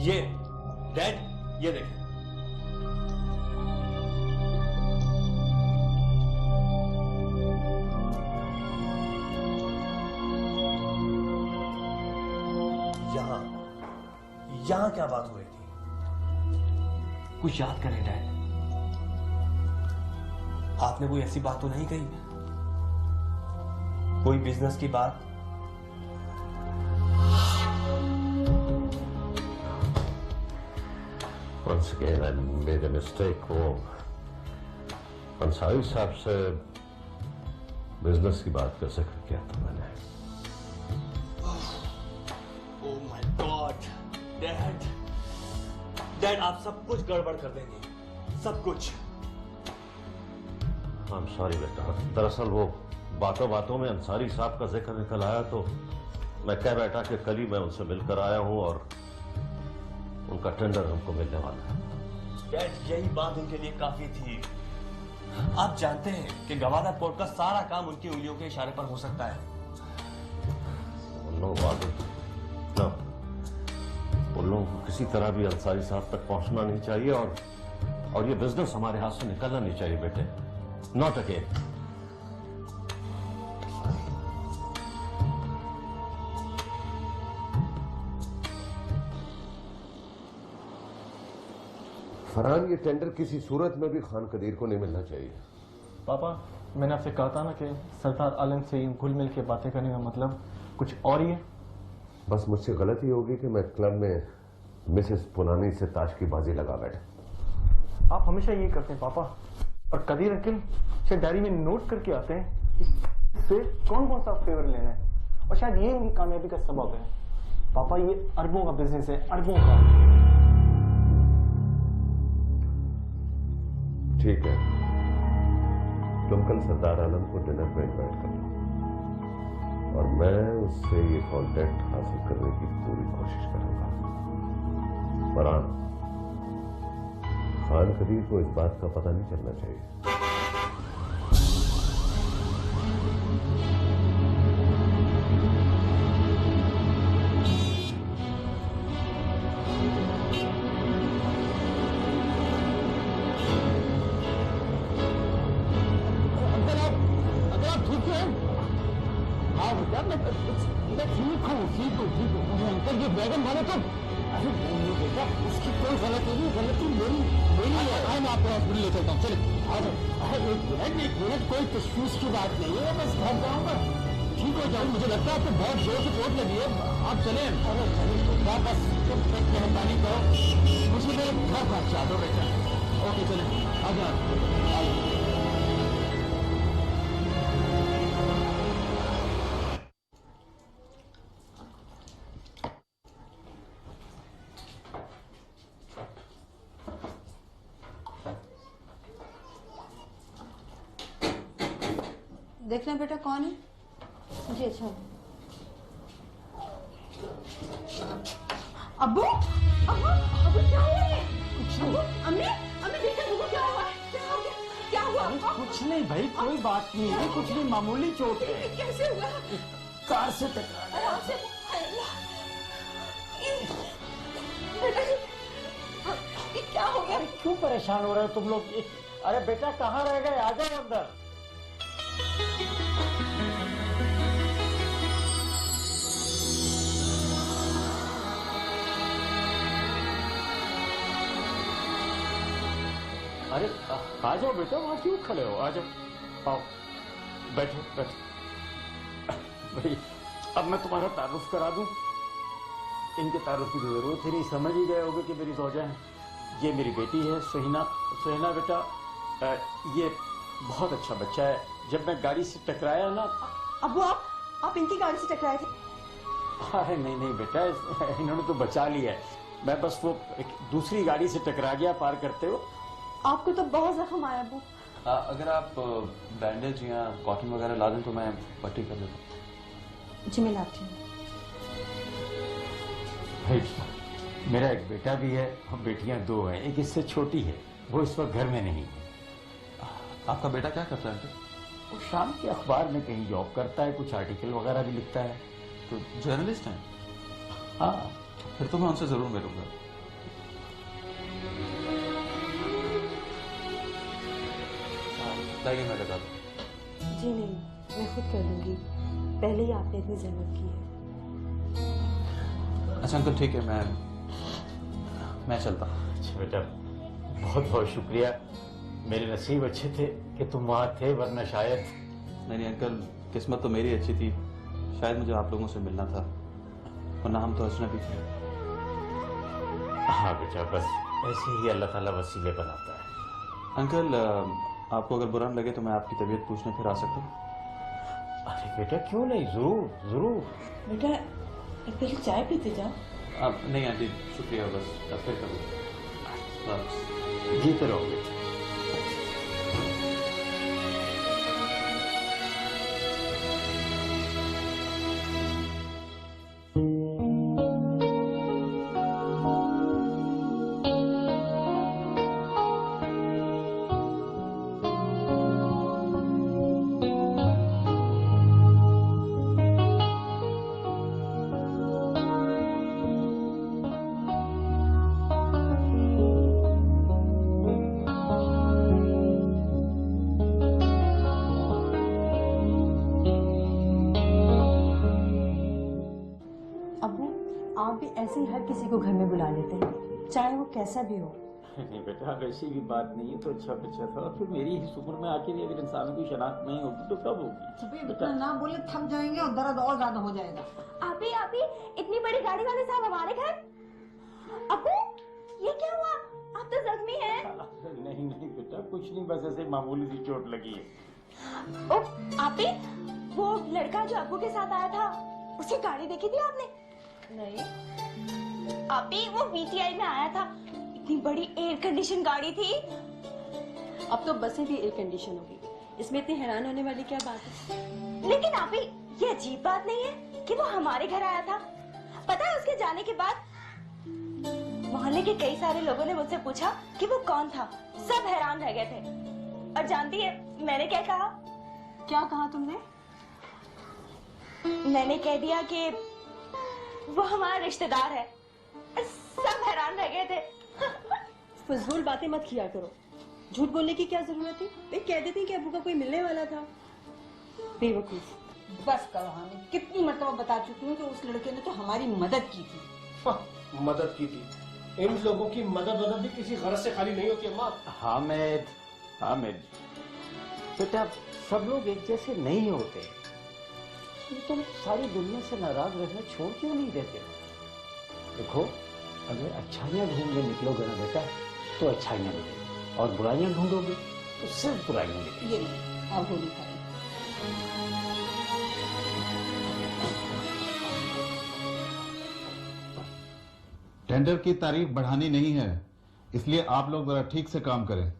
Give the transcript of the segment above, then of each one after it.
ये डैड, ये देखें। यहां क्या बात हो रही थी? कुछ याद करें डैड। आपने कोई ऐसी बात तो नहीं कही? कोई बिजनेस की बात? Once again, I made a mistake. वो अंसारी साहब से बिजनेस की बात का जिक्र किया था मैंने। Oh my God, dad, dad आप सब कुछ गड़बड़ कर देंगे, सब कुछ। I'm sorry बेटा, दरअसल वो बातों बातों में अंसारी साहब का जिक्र निकल आया तो मैं कह बैठा कि कल ही मैं उनसे मिलकर आया हूं और उनका टेंडर हमको मिलने वाला है। डैड यही बात उनके लिए काफी थी। आप जानते हैं कि गवादा पोर्ट का सारा काम उनकी उंगलियों के इशारे पर हो सकता है। नो बात नो, उन लोगों को किसी तरह भी अंसारी साहब तक पहुंचना नहीं चाहिए और ये बिजनेस हमारे हाथ से निकलना नहीं चाहिए बेटे। Not again. फरहान, ये टेंडर किसी सूरत में भी खान कदीर को नहीं मिलना चाहिए। पापा, मैंने आपसे कहा था ना कि सरदार आलम से घुल मिल के बातें करने का मतलब कुछ और ही है। बस मुझसे गलती होगी कि मैं क्लब में मिसेस पुनानी से ताश की बाजी लगा बैठा। आप हमेशा यही करते हैं पापा। और कदीर अंकल शायद डायरी में नोट करके आते हैं कि से कौन कौन सा फेवर लेना है और शायद ये उनकी कामयाबी का सबब है। पापा, ये अरबों का बिजनेस है, अरबों का। ठीक है, तुम कल सरदार आलम को डिनर पे इनवाइट करना और मैं उससे ये कॉन्टेक्ट हासिल करने की पूरी कोशिश करूंगा। फरहान, खान कदीर को इस बात का पता नहीं चलना चाहिए। कोई तशवीश की बात नहीं है, बस घर जाऊंगा, ठीक हो जाऊंगा। मुझे लगता है आपको बहुत जोर से चोट लगी है, आप चलें। अरे चलिए, बस मेहरबानी करो, मुझे मेरे घर पहुंचा दो बेटा। ओके चलें, आ जाओ। देखना बेटा कौन है। जी अच्छा। अब्बू, अब्बू, अब्बू क्या हुआ है? अब्बू, अम्मी, अम्मी देखना अब्बू क्या हुआ है? क्या हो गया? क्या हुआ? कुछ नहीं भाई, कोई बात नहीं है, कुछ नहीं, मामूली चोट है। कैसे हुआ? कार से टकरा गया। बेटा ये क्या हो गया? क्यों परेशान हो रहे हो तुम लोग? अरे बेटा कहाँ रह गए, आ जाओ अंदर। अरे आ जाओ बेटा, वहां क्यों खड़े हो? आ जाओ, आओ, बैठो बैठो। भाई अब मैं तुम्हारा तारुफ करा दूं? इनके तारुफ की जरूरत ही नहीं, समझ ही गए होगे कि मेरी ज़ौजा है। ये मेरी बेटी है सुहिना। सुहिना बेटा, ये बहुत अच्छा बच्चा है। जब मैं गाड़ी से टकराया ना। अब्बू आप इनकी गाड़ी से टकराए थे? अरे नहीं नहीं बेटा, इन्होंने तो बचा लिया है। मैं बस वो एक दूसरी गाड़ी से टकरा गया पार करते हो। आपको तो बहुत जख्म आया अब्बू। अगर आप बैंडेज या कॉटन वगैरह ला दें तो मैं पट्टी कर देता हूँ। जी मैं लाती हूँ। मेरा एक बेटा भी है और बेटियां दो हैं, एक इससे छोटी है, वो इस वक्त घर में नहीं। आपका बेटा क्या करता है? वो शाम के अखबार में कहीं जॉब करता है, कुछ आर्टिकल वगैरह भी लिखता है। तो जर्नलिस्ट हैं? हाँ। फिर तो मैं उनसे जरूर मिलूंगा। लाइए मैं लगा दूँ। जी नहीं, मैं खुद कर लूंगी, पहले ही आपने इतनी जहमत की है। अच्छा अंकल ठीक है, मैं चलता हूँ। अच्छा बेटा, बहुत बहुत शुक्रिया। मेरे नसीब अच्छे थे कि तुम वहां थे, वरना शायद। नहीं अंकल, किस्मत तो मेरी अच्छी थी, शायद मुझे आप लोगों से मिलना था, वरना हम तो अजनबी थे। हाँ बेटा, बस ऐसे ही अल्लाह ताला वसीले बनाता है। अंकल आपको अगर बुरा न लगे तो मैं आपकी तबीयत पूछने फिर आ सकता हूँ? अरे बेटा क्यों नहीं, जरूर जरूर। बेटा एक पहले चाय पीते जाओ। नहीं आंटी, शुक्रिया, बस फिर करूँ। बस जीते रहो बेटा। आप भी ऐसे ही हर किसी को घर में बुला लेते हैं, चाहे वो कैसा भी हो। नहीं बेटा, वैसी भी बात नहीं है तो अच्छा बच्चा था। फिर मेरी ही उम्र में आके भी अगर इंसानों की शनाख्त नहीं होगी तो कब होगी? इतना ना बोले, थक जाएंगे और दर्द और ज्यादा हो जाएगा। आप ही इतनी बड़ी गाड़ी वाले साहब हमारे घर? अबू ये क्या हुआ? आप तो जख्मी हैं। नहीं नहीं बेटा, कुछ नहीं, बस ऐसे मामूली सी चोट लगी है। ओ आप ही, वो लड़का जो अबू के साथ आया था, उसकी गाड़ी देखी थी आपने? नहीं। आप ही वो VTI में आया था, इतनी बड़ी एयर कंडीशन गाड़ी थी। अब तो बसें भी एयर कंडीशन होगी, इसमें इतनी हैरान होने वाली क्या बात है? लेकिन आप ही ये अजीब बात नहीं है कि वो हमारे घर आया था? पता है उसके जाने के बाद मोहल्ले के कई सारे लोगों ने मुझसे पूछा कि वो कौन था, सब हैरान रह गए थे। और जानती है मैंने क्या कहा? क्या कहा तुमने? मैंने कह दिया कि वो हमारा रिश्तेदार है। सब हैरान रह गए थे। फजूल बातें मत किया करो, झूठ बोलने की क्या जरूरत थी? वे कह देते कि अबू का कोई मिलने वाला था। बेवकूफ। बस करो हामिद, कितनी मरतबा बता चुकी हूँ कि उस लड़के ने तो हमारी मदद की थी। मदद की थी? इन लोगों की मदद भी किसी गरज से खाली नहीं होती अम्मा। हामिद बेटा, सब लोग एक जैसे नहीं होते। तुम सारी दुनिया से नाराज रहना छोड़ क्यों नहीं देते? देखो, अगर अच्छाइयाँ ढूंढने निकलोगे ना बेटा तो अच्छाइयाँ मिलेंगी, और बुराइयाँ ढूंढोगे तो सिर्फ बुराइयाँ मिलेंगी। ये नहीं, अब होली करें। टेंडर की तारीख बढ़ानी नहीं है, इसलिए आप लोग जरा ठीक से काम करें।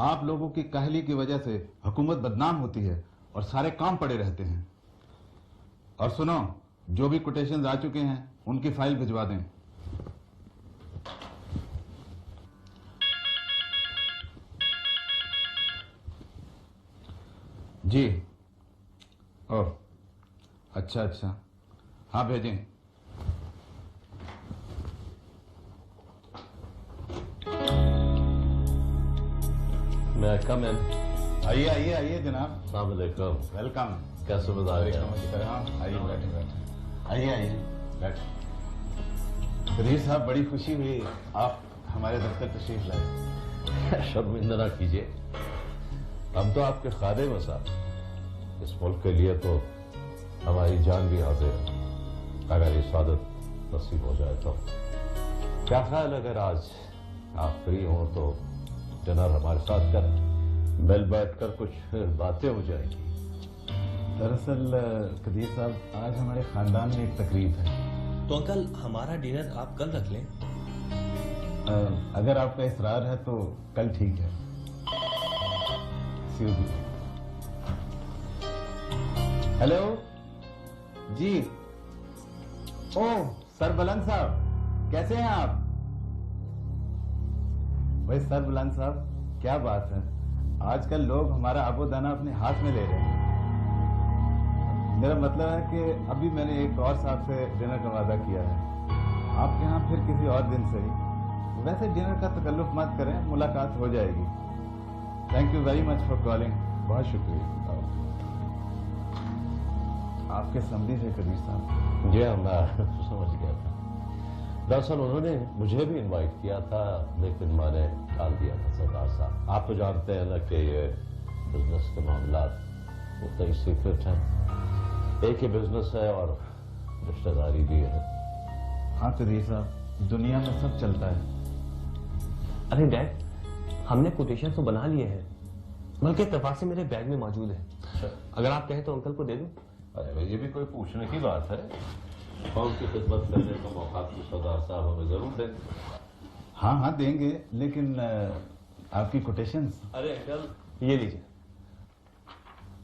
आप लोगों की काहली की वजह से हुकूमत बदनाम होती है और सारे काम पड़े रहते हैं। और सुनो, जो भी कोटेशंस आ चुके हैं उनकी फाइल भिजवा दें। जी। ओह अच्छा, हाँ भेजें। मैं कम इन। आइए जनाब। अस्सलाम वालेकुम। वेलकम। कैसे बताया? आइए बैठे। आइए बैठे। कदीर साहब, बड़ी खुशी हुई आप हमारे दफ्तर तशरीफ लाए। शर्मिंदा ना कीजिए, हम तो आपके खादिम हैं साहब। इस मुल्क के लिए तो हमारी जान भी हाजिर है, अगर ये सादत नसीब हो जाए तो। क्या ख्याल, अगर आज आप फ्री हो तो डिनर हमारे साथ कर, मिल बैठ कर कुछ बातें हो जाएंगी। दरअसल कदीर साहब, आज हमारे खानदान में एक तकरीब है। तो अंकल हमारा डिनर आप कल रख लें। अगर आपका इसरार है तो कल ठीक है। हेलो जी। ओह सरबलंद साहब, कैसे हैं आप? भाई सरबलंद साहब, क्या बात है, आजकल लोग हमारा आबोदाना अपने हाथ में ले रहे हैं। मेरा मतलब है कि अभी मैंने एक और साहब से डिनर का वादा किया है, आपके यहाँ फिर किसी और दिन सही। वैसे डिनर का तकल्लुफ मत करें, मुलाकात हो जाएगी। Thank you very much for calling. बहुत शुक्रिया। आपके समझी थे कबीर साहब? जी हाँ, मैं समझ गया था। दरअसल उन्होंने मुझे भी इनवाइट किया था, लेकिन मैंने टाल दिया था सरदार साहब। आप तो जानते हैं ना कि ये बिजनेस के मामला उतना ही सीक्रेट है। एक ही बिजनेस है और रिश्तेदारी भी है। हाँ कबीर साहब, दुनिया में सब चलता है। अरे डैड, हमने कोटेशन तो बना लिए हैं, बल्कि इत्तेफाक से मेरे बैग में मौजूद है। अगर आप कहें तो अंकल को दे दूं। अरे भाई, ये भी कोई पूछने की बात है? कौन की खिदमत करने का मौका तो सरदार साहब हमें जरूर देंगे। हाँ हाँ देंगे, लेकिन आपकी कोटेशंस? अरे अंकल, ये लीजिए।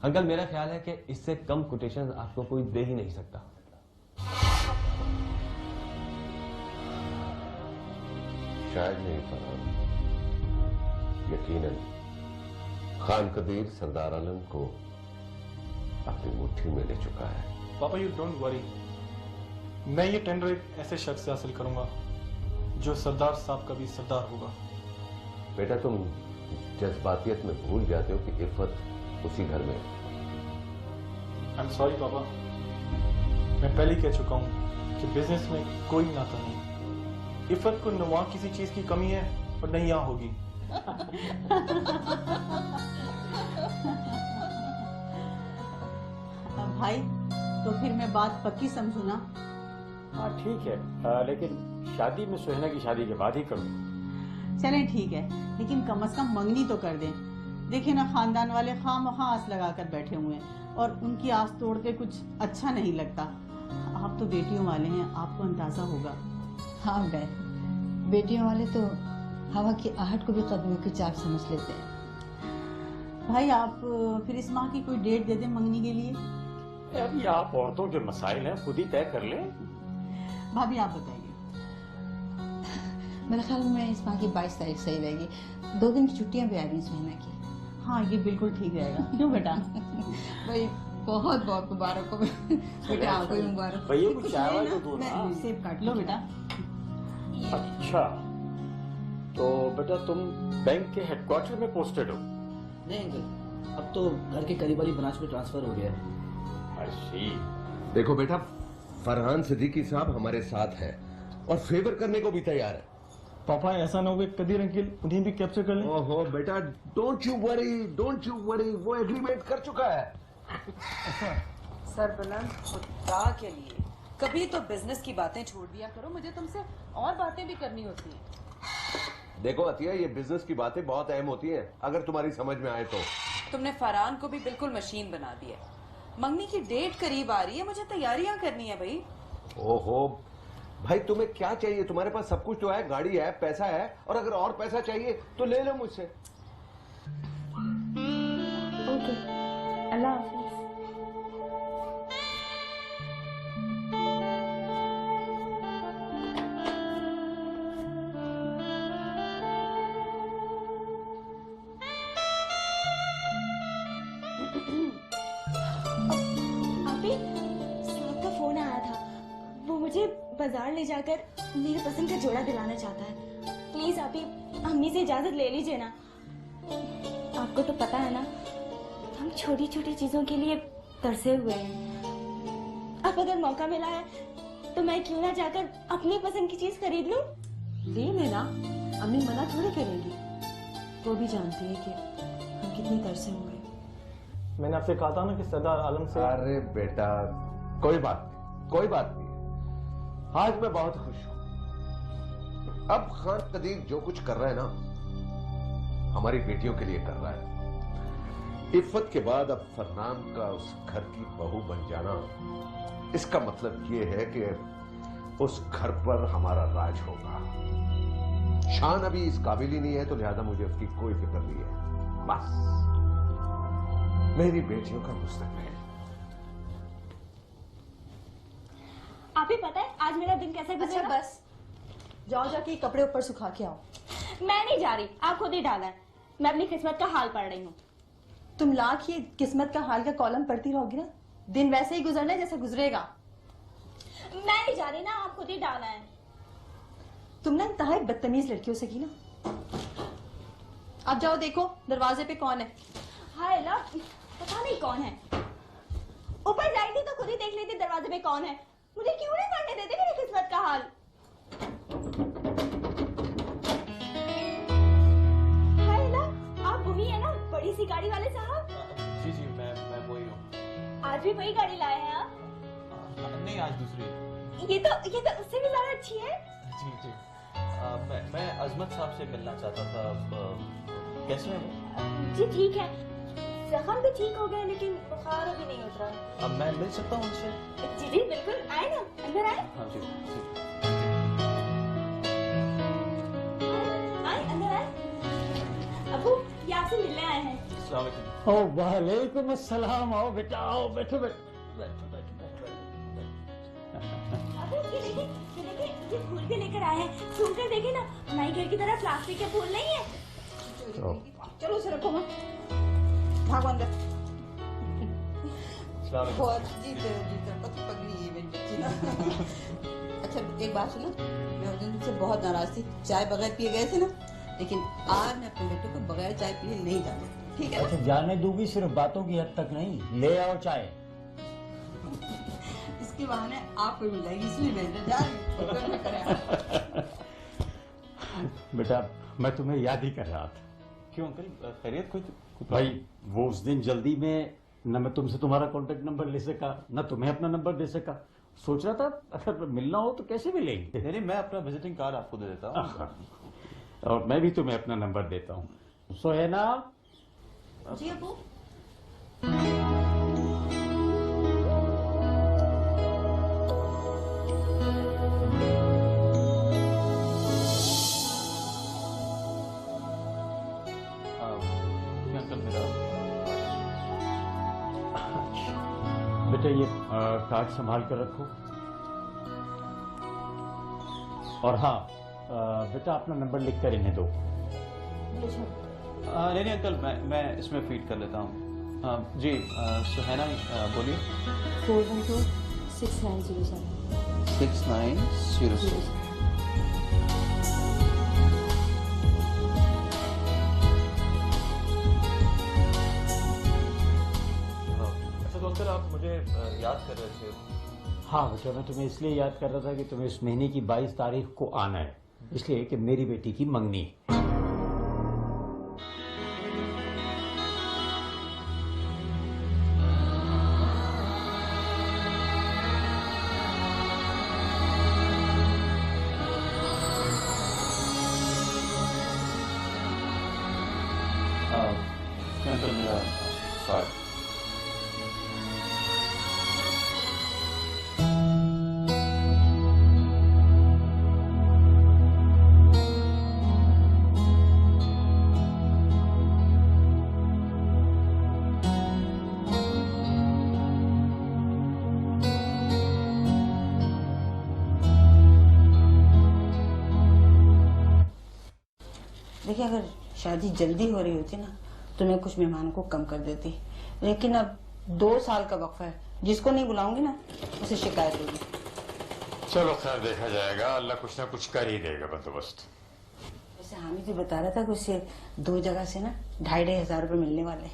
अंकल, मेरा ख्याल है कि इससे कम कोटेशन आपको कोई दे ही नहीं सकता। शायद नहीं फरहान, यकीनन खान कदीर सरदार आलम को अपनी मुट्ठी में ले चुका है। पापा यू डोंट वरी, मैं ये टेंडर एक ऐसे शख्स से हासिल करूंगा जो सरदार साहब का भी सरदार होगा। बेटा, तुम जज्बातियत में भूल जाते हो कि इफ्फत उसी घर में। आई एम सॉरी पापा, मैं पहले ही कह चुका हूं कि बिजनेस में कोई नाता नहीं। इफ्फत को न वहां किसी चीज की कमी है और नहीं यहाँ होगी। भाई, तो फिर मैं बात पक्की समझू ना? हाँ ठीक है, लेकिन शादी में सुहेना की शादी के बाद ही करूँ। चलें ठीक है, लेकिन कम से कम मंगनी तो कर दें। देखिए ना, खानदान वाले खामखा आस लगाकर बैठे हुए हैं और उनकी आस तोड़ के कुछ अच्छा नहीं लगता। आप तो बेटियों वाले हैं, आपको अंदाजा होगा। हाँ बहन, बेटियों वाले तो हवा की आहट को भी कदमों की चाल समझ लेते हैं। भाई, आप फिर इस माह की कोई डेट दे दें मंगनी के लिए। अभी आप औरतों के मसाइल हैं, खुद ही तय कर लें। भाभी आप बताइए। मेरे ख्याल में इस माह की 22 तारीख सही रहेगी। 2 दिन की छुट्टियां भी आ रही हैं सुहेना की। हाँ, ये बिल्कुल ठीक रहेगा। क्यों बेटा? भाई बहुत बहुत मुबारक हो बेटा, आपको भी मुबारक। भैया कुछ चाय वाय तो दो ना। सेब काट लो बेटा। अच्छा, तो बेटा तुम बैंक के हेडक्वार्टर में पोस्टेड हो? नहीं अंकल, अब तो घर के करीब वाली ब्रांच में ट्रांसफर हो गया है। देखो बेटा, फरहान सिद्दीकी साहब हमारे साथ हैं और फेवर करने को भी तैयार है। पापा, ऐसा ना हो कि कदीर अंकल उन्हें भी कैप्चर कर लें। ओहो बेटा, डोंट यू वरी, वो एग्रीमेंट कर चुका है। सरबलंद, खुदा के लिए कभी तो बिजनेस की बातें छोड़ दिया करो, मुझे तुमसे और बातें भी करनी होती हैं। देखो अतिया, ये बिजनेस की बातें बहुत अहम होती हैं, अगर तुम्हारी समझ में आए तो। तुमने फरहान को भी बिल्कुल मशीन बना दिया। मंगनी की डेट करीब आ रही है, मुझे तैयारियां करनी है भाई। ओहो भाई, तुम्हें क्या चाहिए? तुम्हारे पास सब कुछ तो है, गाड़ी है, पैसा है, और अगर और पैसा चाहिए तो ले लो मुझसे। ओके, अल्लाह हाफिज। मुझे बाजार ले जाकर मेरे पसंद का जोड़ा दिलाना चाहता है। प्लीज आप ही अम्मी से इजाजत ले लीजिए ना। आपको तो पता है ना, हम छोटी छोटी चीजों के लिए तरसे हुए हैं। अब अगर मौका मिला है तो मैं क्यों ना जाकर अपनी पसंद की चीज खरीद लूं? ले लेना, अम्मी मना थोड़ी करेंगी। वो भी जानती है कि हम कितने तरसे हुए। मैंने आपसे कहा था ना कि सरदार आलम से। अरे बेटा, कोई बात नहीं। आज मैं बहुत खुश हूं। अब खान कदीर जो कुछ कर रहा है ना, हमारी बेटियों के लिए कर रहा है। इफ्फत के बाद अब फरनाम का उस घर की बहू बन जाना, इसका मतलब ये है कि उस घर पर हमारा राज होगा। शान अभी इस काबिल ही नहीं है, तो लिहाजा मुझे उसकी कोई फिक्र नहीं है। बस मेरी बेटियों का मुस्तकबिल। आप ही पता है आज मेरा दिन कैसे गुजरा? अच्छा बस, जाओ जाके कपड़े ऊपर सुखा के आओ। मैं नहीं जा रही, आप खुद ही डाला है। मैं अपनी किस्मत का हाल पढ़ रही हूँ। तुम लाख ये किस्मत का हाल का कॉलम पढ़ती रहोगी ना, दिन वैसे ही गुजरना है जैसे गुजरेगा। मैं नहीं जा रही ना, आप खुद ही डाला है। तुम ना इंतहाई बदतमीज लड़कियों से की ना। आप जाओ देखो दरवाजे पे कौन है। हाय अल्लाह, पता नहीं कौन है। ऊपर जाई थी तो खुद ही देख लेती दरवाजे पे कौन है। मुझे क्यों नहीं पढ़ने देते मेरी किस्मत का हाल। हाय अल्लाह, आप वही है ना, बड़ी सी गाड़ी वाले साहब? जी जी, मैं वही हूँ। आज भी वही गाड़ी लाए हैं आप? नहीं, आज दूसरी। ये तो उससे भी ज्यादा अच्छी है। जी जी, मैं अजमत साहब से मिलना चाहता था। कैसे हैं वो? जी ठीक है, जख्म भी ठीक हो गए लेकिन बुखार अभी नहीं उतरा। अब मैं मिल सकता हूँ उनसे? जी जी बिल्कुल, आए ना, अंदर आए। हाँ जी जी। आए अंदर आए। अबू ये आपसे मिलने आए हैं। अस्सलाम वालेकुम। ओ वालेकुम अस्सलाम, आओ बेटा आओ, बैठो बैठो बैठो बैठो बैठो। अबू ये देखिए ये फूल भी लेकर आए हैं। सुन कर देखिए ना, हमारे घर की तरह प्लास्टिक के फूल नहीं है। चलो उसे रखो मत, भागो अंदर। बहुत जीते बहुत पगड़ी है मेरी बच्ची ना। अच्छा एक बात सुनो, मैं उस दिन तुमसे बहुत नाराज थी, चाय बगैर पिए गए थे ना, लेकिन आज मैं अपने बेटे को बगैर चाय पिए नहीं जाने, ठीक है ना? अच्छा जाने दूंगी, सिर्फ बातों की हद तक नहीं, ले आओ चाय। इसके बहाने आपको मिल जाएगी, इसलिए मैं जा रही हूँ। बेटा मैं तुम्हें याद ही कर रहा था। क्यों अंकल, खैरियत? कोई भाई वो उस दिन जल्दी में न मैं तुमसे तुम्हारा कॉन्टेक्ट नंबर ले सका, न तुम्हें अपना नंबर दे सका। सोच रहा था अगर मिलना हो तो कैसे मिलेंगे। नहीं, मैं अपना विजिटिंग कार्ड आपको दे देता हूँ। और मैं भी तुम्हें अपना नंबर देता हूँ। सोहेना। जी अबू। बेटा ये कार्ड संभाल कर रखो। और हाँ बेटा अपना नंबर लिख कर इन्हें दो। नहीं अंकल, मैं इसमें फीड कर लेता हूँ। जी सुहैना बोलिए। 412-6907। 6907। तो अंकल आप मुझे याद कर रहे थे? हाँ बेटा मैं तुम्हें इसलिए याद कर रहा था कि तुम्हें इस महीने की 22 तारीख को आना है, इसलिए कि मेरी बेटी की मंगनी। अंकल मेरा कार्ड। देखिए अगर शादी जल्दी हो रही होती ना तो मैं कुछ मेहमानों को कम कर देती, लेकिन अब 2 साल का वक्फा है, जिसको नहीं बुलाऊंगी ना उसे शिकायत होगी। चलो खैर देखा जाएगा, अल्लाह कुछ ना कुछ कर ही देगा बंदोबस्त। वैसे हामिद भी बता रहा था कि उसे 2 जगह से ना 2,500 रुपये मिलने वाले।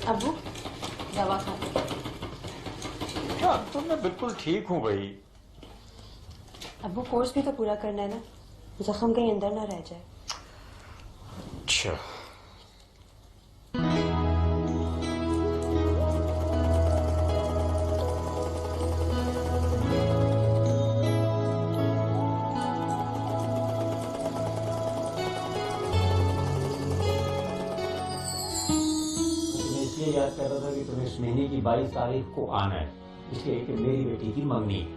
अबू दवा खा। हाँ तो मैं बिल्कुल ठीक हूँ भाई। अबू कोर्स भी तो पूरा करना है ना, जख्म कहीं अंदर ना रह जाए। अच्छा इसलिए याद कर रहा था कि तुम्हें इस महीने की 22 तारीख को आना है, इसलिए कि मेरी बेटी की मंगनी है।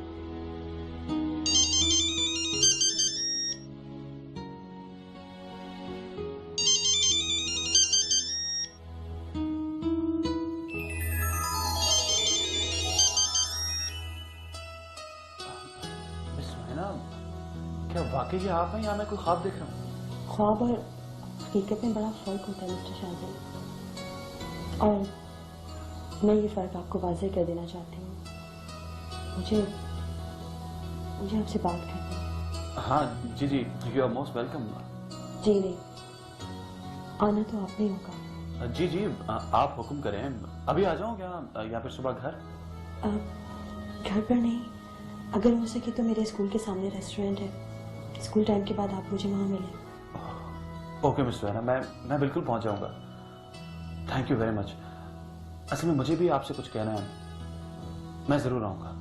क्या वाकई आप हैं या मैं कोई ख्वाब देख रहा हूँ? ख्वाब और हकीकत में बड़ा फर्क होता है मिस्टर शाहजहां, और मैं ये फर्क आपको वाज़ेह कर देना चाहती हूँ। मुझे आपसे बात करनी है। हाँ जी जी, यू आर मोस्ट वेलकम। जी नहीं, आना तो आपने ही होगा। जी जी, आप हुक्म करें। अभी आ जाऊं क्या या फिर सुबह घर? घर पर नहीं, अगर हो सके तो मेरे स्कूल के सामने रेस्टोरेंट है, स्कूल टाइम के बाद आप मुझे वहां मिलें। ओके मिस सुहाना, मैं बिल्कुल पहुंच जाऊंगा। Thank you very much. असल में मुझे भी आपसे कुछ कहना है, मैं जरूर आऊंगा।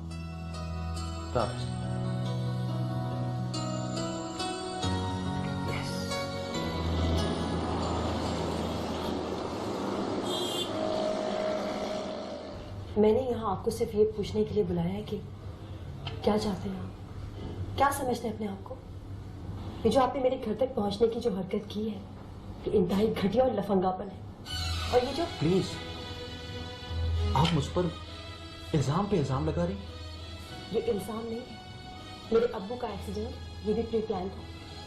मैंने यहाँ आपको सिर्फ ये पूछने के लिए बुलाया है कि क्या चाहते हैं आप, क्या समझते हैं अपने आप को? ये जो आपने मेरे घर तक पहुंचने की जो हरकत की है, ये इंतहाई घटिया और लफंगापन है। और ये जो प्लीज, आप मुझ पर इल्जाम पे इल्जाम लगा रही। ये इल्जाम नहीं है, मेरे अब्बू का एक्सीडेंट ये भी प्री प्लान था,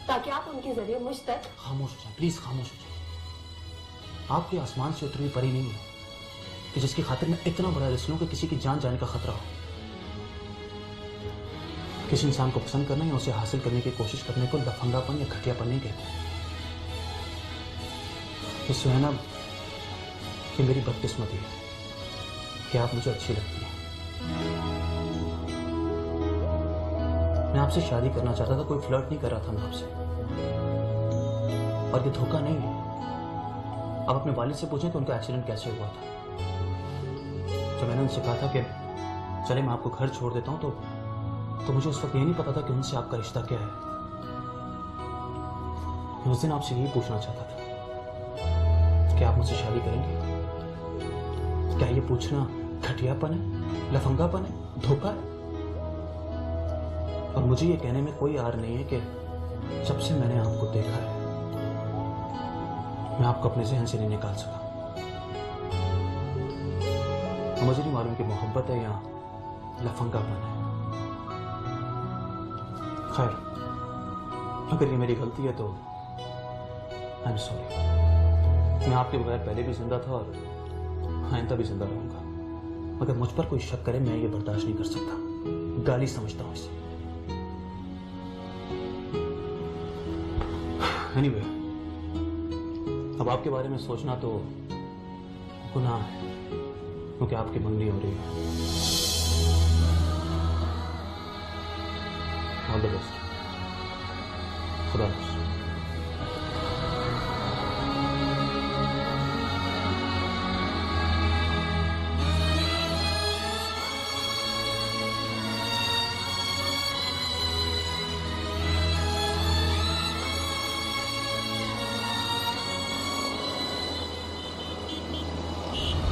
ताकि आप उनके जरिए मुझ तक। खामोश हो जाए प्लीज, खामोश हो जाए। आप कोई आसमान से उतरी परी नहीं है कि जिसकी खातिर मैं इतना बड़ा रिस्क लूं कि किसी की जान जाने का खतरा हो। किसी इंसान को पसंद करना या उसे हासिल करने की कोशिश करने को लफंगापन या घटियापन नहीं कहते। ये सुहाना, कि मेरी बदकिस्मती है कि आप मुझे अच्छी लगती हैं। मैं आपसे शादी करना चाहता था, कोई फ्लर्ट नहीं कर रहा था मैं आपसे। और ये धोखा नहीं है। आप अपने वालिद से पूछें कि उनका एक्सीडेंट कैसे हुआ था। जब मैंने उनसे कहा था कि चले मैं आपको घर छोड़ देता हूं, तो मुझे उस वक्त ये नहीं पता था कि उनसे आपका रिश्ता क्या है। मैं उस दिन आपसे यही पूछना चाहता था कि आप मुझसे शादी करेंगे? क्या ये पूछना घटियापन है, लफंगापन है, धोखा है? और मुझे ये कहने में कोई आर नहीं है कि जब से मैंने आपको देखा है, मैं आपको अपने जहन से नहीं निकाल सका। मुझे नहीं मालूम कि मोहब्बत है या लफंगापन है। खैर, अगर ये मेरी गलती है तो आई एम सॉरी। मैं आपके बगैर पहले भी जिंदा था और आइंदा भी जिंदा रहूंगा, मगर मुझ पर कोई शक करे मैं ये बर्दाश्त नहीं कर सकता। गाली समझता हूं इसे। एनीवे, अब आपके बारे में सोचना तो गुनाह है, क्योंकि आपकी मंगनी हो रही है। All the best. खुदा हाफिज़।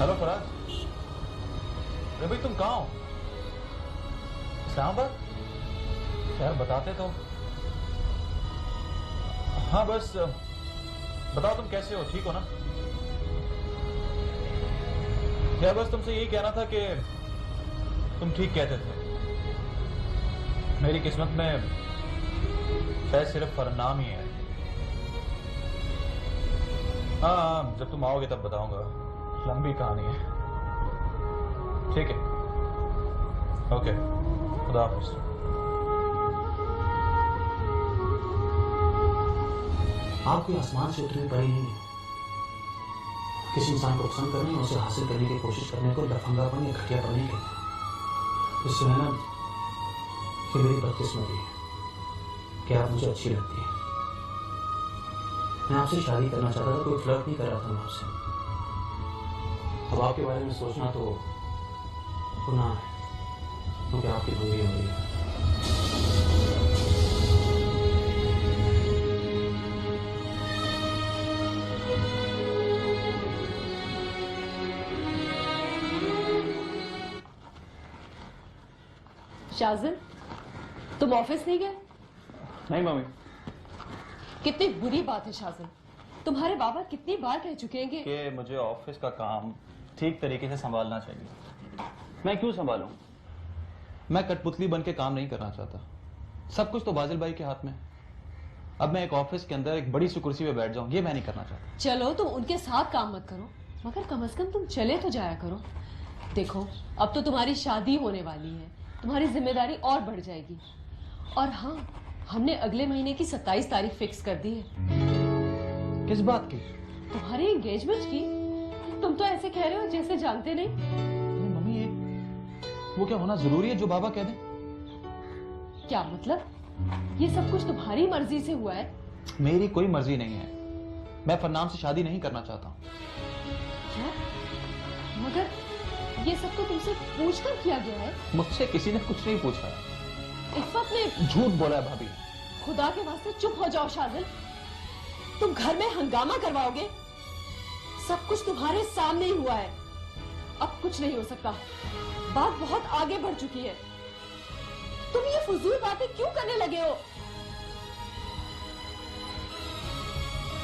हेलो फराज, अरे भाई तुम कहाँ हो? इस्लामाबाद? यार बताते तो। हाँ बस बताओ तुम कैसे हो, ठीक हो ना? यार बस तुमसे यही कहना था कि तुम ठीक कहते थे। मेरी किस्मत में शायद सिर्फ फरनाम ही है। हाँ, जब तुम आओगे तब बताऊंगा, लंबी कहानी है। ठीक है, ओके, खुदा हाफिज़। आप कोई आसमान से उतरी पड़ी नहीं है। किसी इंसान को पसंद करने और उसे हासिल करने की कोशिश करने को लफंगापन या घटियापन नहीं कहते। इससे मैं ना कि मेरी बदकिस्मती है कि आप मुझे अच्छी लगती है। मैं आपसे शादी करना चाहता था, कोई फ्लर्ट नहीं कर रहा था मैं आपसे। अब आपके बारे में सोचना तो गुनाह है, क्योंकि आपकी मंगनी हो रही है। शाज़िम, तुम ऑफिस नहीं गए? नहीं मम्मी। कितनी बुरी बात है शाज़िम, तुम्हारे बाबा कितनी बार कह चुके हैं कि मुझे ऑफिस का काम ठीक तरीके से संभालना चाहिए। मैं क्यों संभालूं? मैं कठपुतली बन के काम नहीं करना चाहता। सब कुछ तो बाजिल भाई के हाथ में। अब मैं एक ऑफिस के अंदर एक बड़ी सी कुर्सी पे बैठ जाऊं, ये मैं नहीं करना चाहता। चलो तुम उनके साथ काम मत करो, मगर कम से कम तुम चले तो जाया करो। देखो, अब तो तुम्हारी शादी होने वाली है, तुम्हारी जिम्मेदारी और बढ़ जाएगी। और हाँ, हमने अगले महीने की 27 तारीख फिक्स कर दी है। किस बात की? तुम्हारी एंगेजमेंट की। तुम तो ऐसे कह रहे हो जैसे जानते नहीं। मम्मी ये वो क्या होना जरूरी है जो बाबा कह दें? क्या मतलब? ये सब कुछ तुम्हारी मर्जी से हुआ है? मेरी कोई मर्जी नहीं है। मैं फरनाम से शादी नहीं करना चाहता हूँ। क्या? मगर ये सब तो तुमसे पूछकर किया गया है। मुझसे किसी ने कुछ नहीं पूछा। इफ़्फ़त ने झूठ बोला है भाभी। खुदा के वास्ते चुप हो जाओ शाजिल। तुम घर में हंगामा करवाओगे। सब कुछ तुम्हारे सामने ही हुआ है। अब कुछ नहीं हो सकता। बात बहुत आगे बढ़ चुकी है। तुम ये फजूल बातें क्यों करने लगे हो?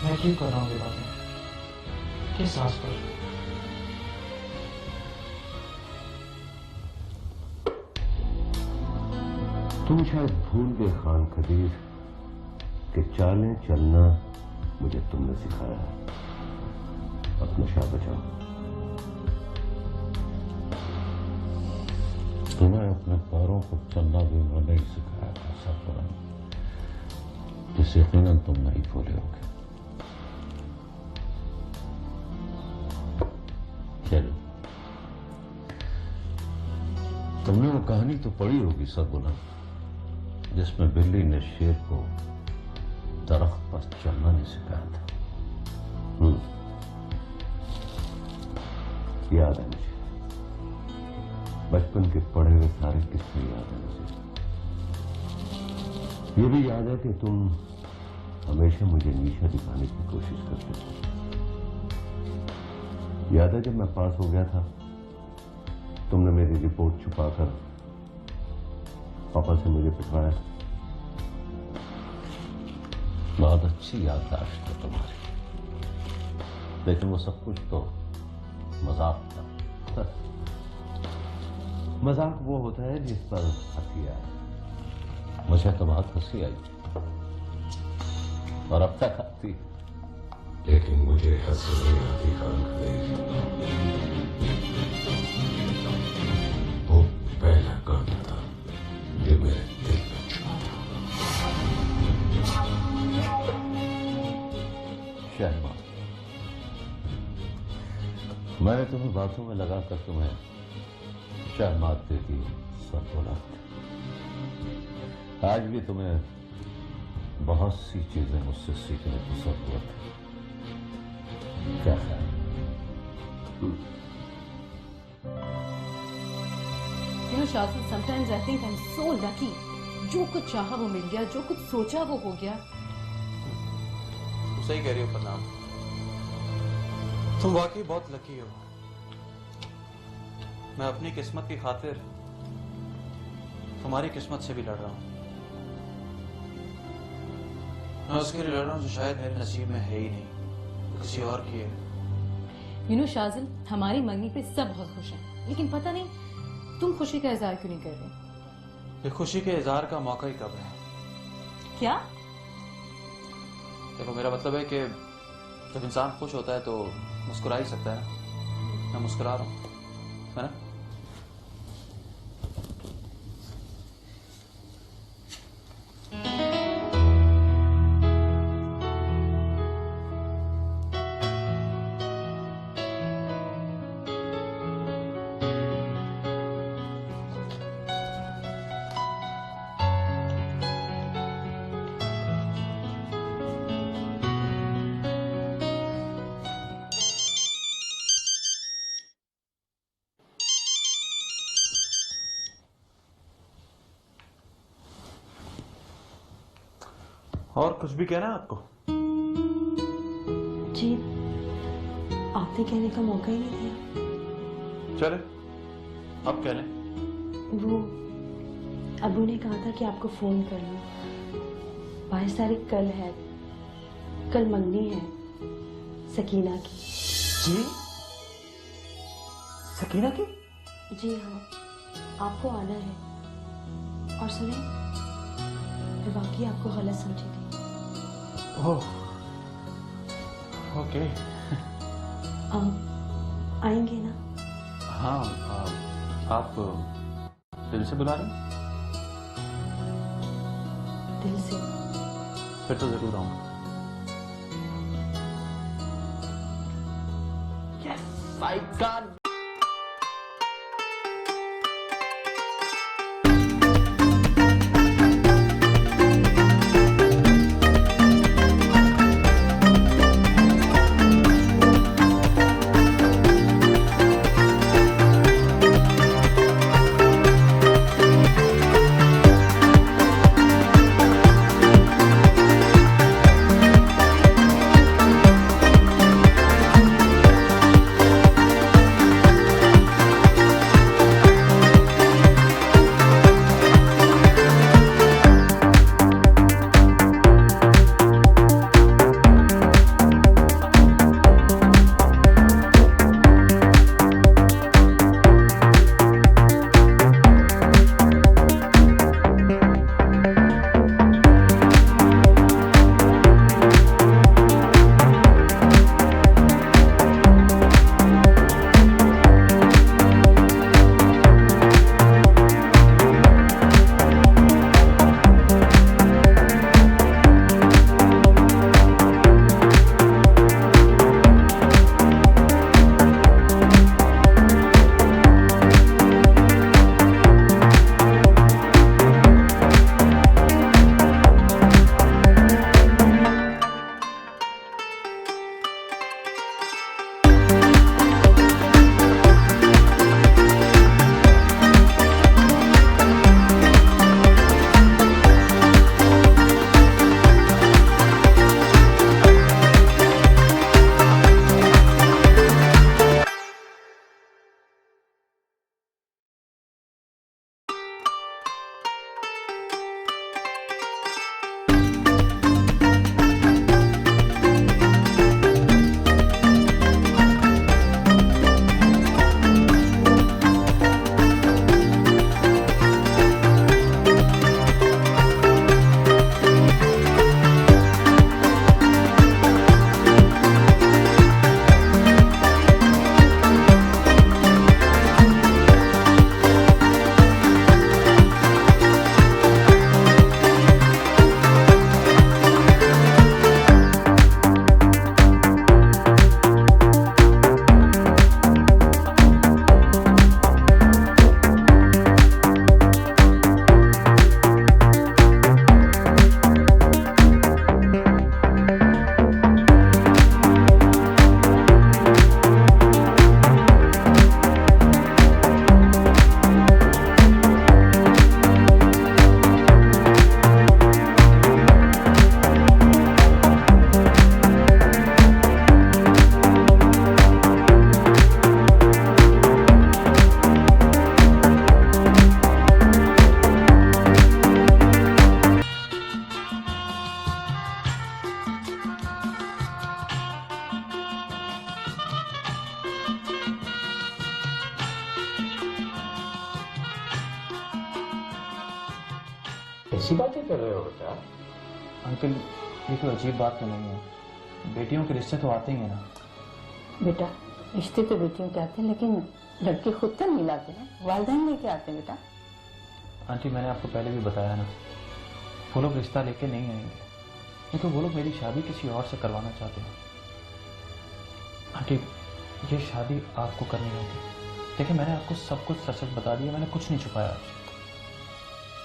मैं क्यों कर रहा हूँ ये बातें? किस सास पर? तुम शायद भूल गए खान कदीर कि चालें चलना मुझे तुमने सिखाया है। अपना शाह बचाओ। तुम्हें अपने पैरों पर चलना भी उन्होंने ही सिखाया था सरफराज, जिसे यकीनन तुम नहीं भूले होगे। चलो, तुमने वो कहानी तो पढ़ी होगी सरबुलंद, जिसमें बिल्ली ने शेर को दरख्त पर चलना नहीं सिखाया था। याद है मुझे, बचपन के पढ़े हुए सारे किस्से याद है मुझे। ये भी याद है कि तुम हमेशा मुझे नीचा दिखाने की कोशिश करते थे। याद है जब मैं पास हो गया था, तुमने मेरी रिपोर्ट छुपाकर पापा से मुझे पिटवाया। बहुत अच्छी याददाश्त है तुम्हारी, लेकिन वो सब कुछ तो मजाक था। मजाक वो होता है जिस पर हंसी आए। मुझे तो बहुत हंसी आई और अब तक आती, लेकिन मुझे हंसी नहीं आती खान कदीर। वो पहला काम था जो मेरे दिल में छुपा था। शहबाज, मैंने तुम्हें बातों में लगाकर तुम्हें शहमात दे दी, सब बोला। आज भी तुम्हें बहुत सी चीजें मुझसे सीखने की जरूरत है। क्या ख्याल? You know, Shazil, sometimes I think I'm so lucky. जो कुछ चाहा वो मिल गया, जो कुछ सोचा वो हो गया। सही कह रही हो फरनाम, तुम वाकई बहुत लकी हो। मैं अपनी किस्मत की खातिर तुम्हारी किस्मत से भी लड़ रहा हूं। मैं उसके लिए लड़ रहा हूं जो शायद मेरे नसीब में है ही नहीं, वो किसी और की है। You know, शाजिल, हमारी मंगनी पे सब बहुत खुश हैं, लेकिन पता नहीं तुम खुशी का इजहार क्यों नहीं कर रहे? ये खुशी के इजहार का मौका ही कब है? क्या? देखो, मेरा मतलब है कि जब इंसान खुश होता है तो मुस्कुरा ही सकता है ना। मैं मुस्कुरा रहा हूं, है ना? और कुछ भी कहना है आपको? जी, आपने कहने का मौका ही नहीं दिया। चले, अब कह लें। वो अबू ने कहा था कि आपको फोन कर लो। 22 तारीख कल है, कल मंगनी है सकीना की। जी? सकीना की? जी हाँ, आपको आना है। और सुने, मैं वाकई आपको गलत समझी थी। ओह, ओके। आएंगे ना? हाँ, आप दिल से बुला रहे हैं? दिल से। फिर तो जरूर आऊंगा। Yes, I got कैसी बातें कर रहे हो बेटा? अंकल ये कोई अजीब बात तो नहीं है, बेटियों के रिश्ते तो आते ही हैं ना। बेटा रिश्ते तो बेटियों के आते हैं, लेकिन लड़के खुद तो नहीं लाते हैं, वालिदैन लेके आते हैं बेटा। आंटी मैंने आपको पहले भी बताया ना, वो लोग रिश्ता लेके नहीं आएंगे, लेकिन वो लोग मेरी शादी किसी और से करवाना चाहते हैं। आंटी ये शादी आपको करनी होगी। देखिए मैंने आपको सब कुछ सच सच बता दिया, मैंने कुछ नहीं छुपाया आपसे।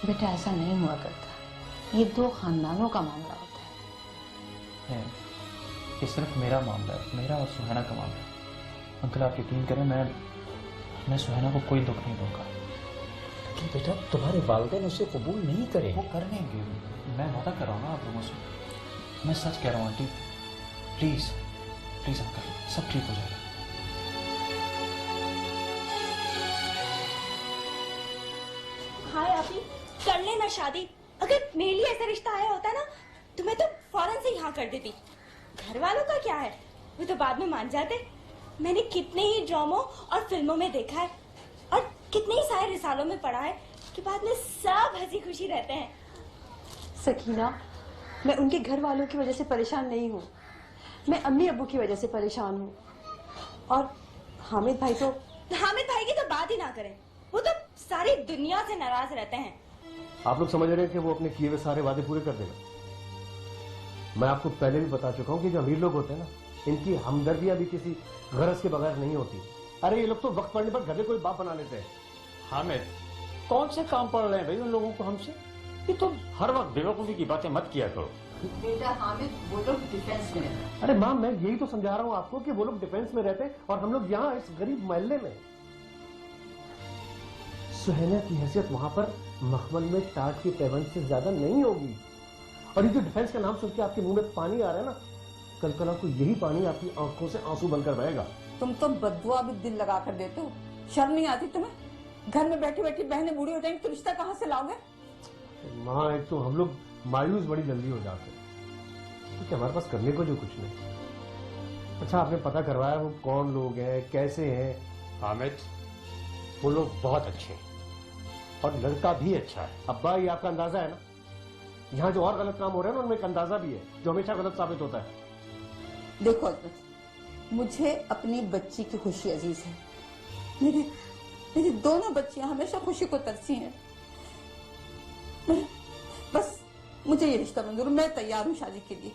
बेटा ऐसा नहीं हुआ करता, ये दो खानदानों का मामला होता है। ये सिर्फ मेरा मामला है, मेरा और सुहाना का मामला है। अंकल आप यकीन करें, मैं सुहाना को कोई दुख नहीं दूंगा। लेकिन बेटा तुम्हारे वालिदैन उसे कबूल नहीं करेंगे। वो कर लेंगे, मैं वादा कर रहा हूँ ना आप लोगों से, मैं सच कह रहा हूँ आंटी। प्लीज प्लीज अंकल, सब ठीक हो जाएगा। हाय अभी कर लेना शादी। अगर मेरे लिए ऐसा रिश्ता आया होता ना तो मैं तो फौरन से यहाँ कर देती। घर वालों का क्या है, वो तो बाद में मान जाते। मैंने कितने ही ड्रामों और फिल्मों में देखा है और कितने ही सारे रिसालों में पढ़ा है कि बाद में सब हंसी खुशी रहते हैं। सकीना, मैं उनके घर वालों की वजह से परेशान नहीं हूँ, मैं अम्मी अब्बू की वजह से परेशान हूँ। और हामिद भाई की तो बात ही ना करें, वो तो सारी दुनिया से नाराज रहते हैं। आप लोग समझ रहे हैं कि वो अपने किए हुए सारे वादे पूरे कर देगा? मैं आपको पहले भी बता चुका हूं कि जो अमीर लोग होते हैं ना, इनकी हमदर्दियां भी किसी गरज के बगैर नहीं होती। अरे ये लोग तो वक्त पड़ने पर घर में कोई बाप बना लेते हैं। हामिद, कौन से काम पड़ रहे हैं भाई उन लोगों को हमसे? ये तो हर वक्त बेवकूफी की बातें मत किया करो। बेटा हामिद, वो लोग डिफेंस में रहते हैं। अरे माँ, मैं यही तो समझा रहा हूँ आपको कि वो लोग डिफेंस में रहते हैं और हम लोग यहाँ इस गरीब मोहल्ले में। सुहैना की हैसियत वहां पर मखमल में टाट की पैबंद से ज्यादा नहीं होगी। और ये जो डिफेंस का नाम सुन के आपके मुंह में पानी आ रहा है ना, कल कल आपको यही पानी आपकी आंखों से आंसू बनकर बहेगा। तुम तो बददुआ भी दिल लगा कर देते हो। शर्म नहीं आती तुम्हें? घर में बैठी बैठी बहनें बूढ़ी हो जाएंगी तो रिश्ता कहाँ से लाओगे? माँ, एक तो हम लोग मायूस बड़ी जल्दी हो जाते हैं क्योंकि हमारे पास करने को जो कुछ नहीं। अच्छा, आपने पता करवाया वो कौन लोग हैं, कैसे हैं? हामिद, वो लोग बहुत अच्छे हैं और लड़का भी अच्छा है। अब्बा, ये आपका अंदाजा है ना? यहाँ जो और गलत काम हो रहे हैं ना, उनमें एक अंदाजा भी है जो हमेशा गलत साबित होता है। देखो अजमत, मुझे अपनी बच्ची की खुशी अजीज है। मेरी दोनों बच्चियां हमेशा खुशी को तरसी हैं। बस मुझे ये रिश्ता मंजूर, मैं तैयार हूँ शादी के लिए।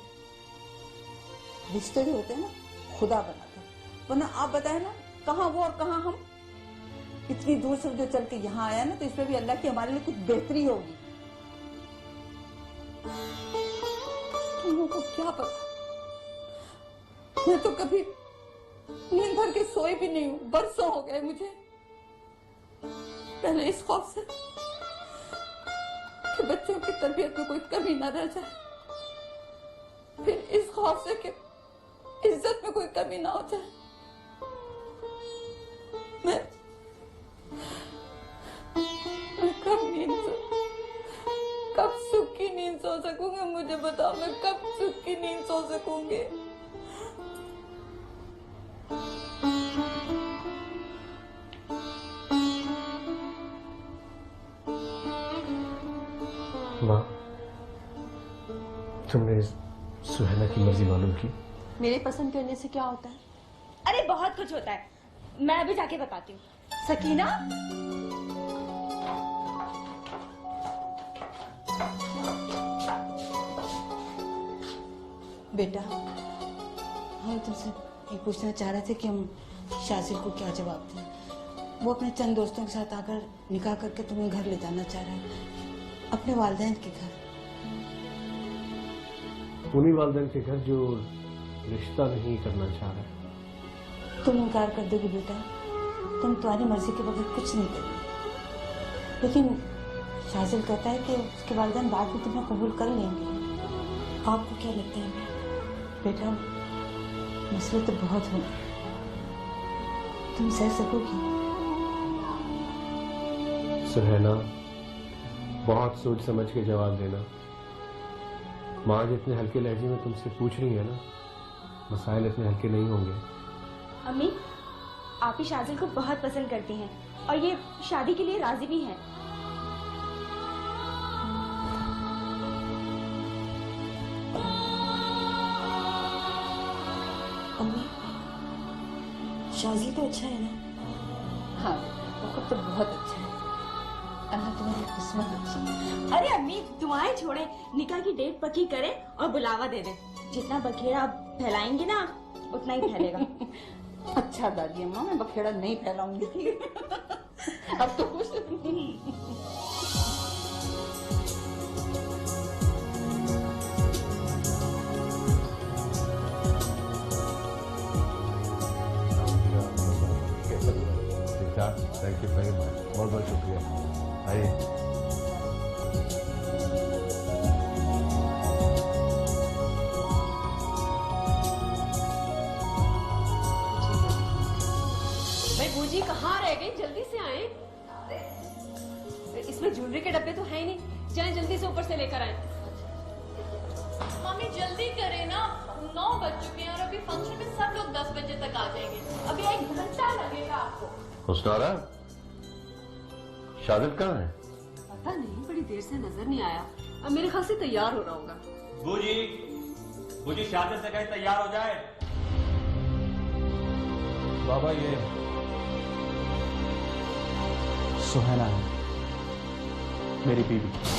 रिश्ते जो होते हैं ना, खुदा बनाता है, वरना आप बताए ना कहाँ वो और कहाँ हम। इतनी दूर से जो चल के यहाँ आया ना, तो इसमें भी अल्लाह की हमारे लिए कुछ बेहतरी होगी। तुम लोगों को क्या पता, मैं तो कभी नींद भर के सोई भी नहीं हूं। बरसों हो गए मुझे। पहले इस खौफ से कि बच्चों की तरबियत में कोई कमी न रह जाए, फिर इस खौफ से कि इज्जत में कोई कमी ना हो जाए। मैं कब सुख की नींद सो सकूंगी? मुझे बताओ, मैं कब सुख की नींद सो सकूंगी? माँ, तुमने सुहैना की मर्जी मालूम की? मेरे पसंद करने से क्या होता है? अरे बहुत कुछ होता है, मैं अभी जाके बताती हूँ। सकीना, बेटा, हम तुमसे ये पूछना चाह रहे थे कि हम शाजिल को क्या जवाब दें। वो अपने चंद दोस्तों के साथ आकर निकाह करके तुम्हें घर ले जाना चाह रहा है, अपने वालिदैन के घर। उन्हीं वालिदैन के घर जो रिश्ता नहीं करना चाह रहे। तुम इनकार कर दोगे बेटा? तुम तुम्हारी मर्जी के बगैर कुछ नहीं करोगे। लेकिन शाजिल कहता है कि उसके वालिदैन बाद में तुम्हें कबूल कर लेंगे। आपको क्या लगता है बेटा? मसले तो बहुत होंगे, तुम सह सकोगी? सुहैना, बहुत सोच समझ के जवाब देना। माँ जितने हल्के लहजे में तुमसे पूछ रही है ना, मसाइल इतने हल्के नहीं होंगे। अम्मी, आप ही शाजिल को बहुत पसंद करती हैं और ये शादी के लिए राजी भी हैं। अम्मी, शाजिल तो अच्छा है ना? हाँ, वो तो बहुत अच्छा है। अल्लाह तुम्हारी किस्मत अच्छी है। अरे अम्मी, दुआएं छोड़े, निकाह की डेट पक्की करें और बुलावा दे दें। जितना बखेड़ा आप फैलाएंगे ना, उतना ही फैलेगा। अच्छा दादी अम्मा, मैं बखेड़ा नहीं फैलाऊंगी। अब तो खुश थैंक यू वेरी मच, बहुत बहुत शुक्रिया। आइए। भाई बूजी कहाँ रह गई? जल्दी से आए। इसमें ज्वेलरी के डब्बे तो है ही नहीं, चलें जल्दी से ऊपर से लेकर आए। मम्मी जल्दी करें ना, 9 बज चुके हैं और अभी फंक्शन में सब लोग 10 बजे तक आ जाएंगे। अभी 1 घंटा लगेगा आपको। हुस्नारा, शाजिल कहाँ है? पता नहीं, बड़ी देर से नजर नहीं आया। अब मेरे ख्याल से तैयार हो रहा होगा। बूजी शाजिल से कहे तैयार हो जाए। बाबा, ये सुहैना है, मेरी बीवी।